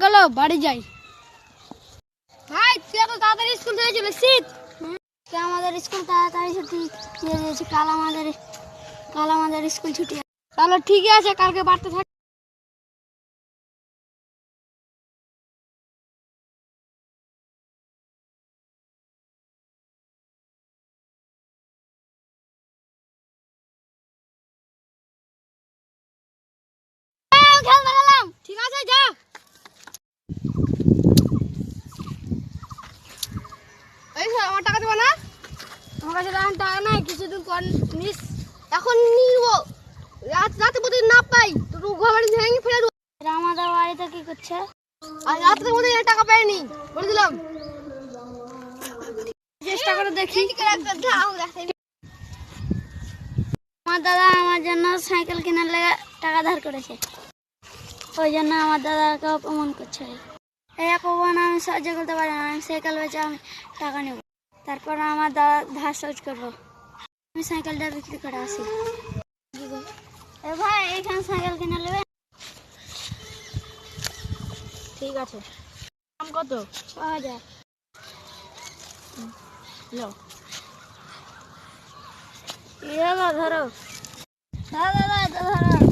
গেল, বাড়ি যাই। ভাই তুই এত তাড়াতাড়ি স্কুল থেকে চলে এসেছিস? আমাদের স্কুল তাড়াতাড়ি ছুটি দিয়ে দিয়েছে, কাল আমাদের স্কুল ছুটি। তাহলে ঠিকই আছে, কালকে বাড়তে থাক। খেলতে গেলাম। ঠিক আছে, যা। এই আমার টাকা দেবো না? আমার কাছে এখন টাকা নাই, কিছুদিন পর নিস। এখন নিব, রাতে প্রতিদিন না পাই তো ঘর বাড়ি ভেঙে ফেলে দেবো। আমাদের বাড়িতে কি করছে? আর রাতের মধ্যে টাকা পাইনি, বলে দিলাম। চেষ্টা করে দেখি। আমার দাদা আমার জন্য সাইকেল কেনার লেগে টাকা ধার করেছে, ওই জন্য আমার দাদাকে অপমান করছে। এই অপমান আমি সহ্য করতে পারি না। আমি সাইকেল বেচে আমি টাকা নেব, তারপর আমার দাদা ধার শোধ করবো। আমি সাইকেলটা বিক্রি করে আসি। এ ভাই, এইখানে সাইকেল কিনে নেবে? ঠিক আছে। দাম কত? 6000। ধরো। দাদা দাদা, ধরো।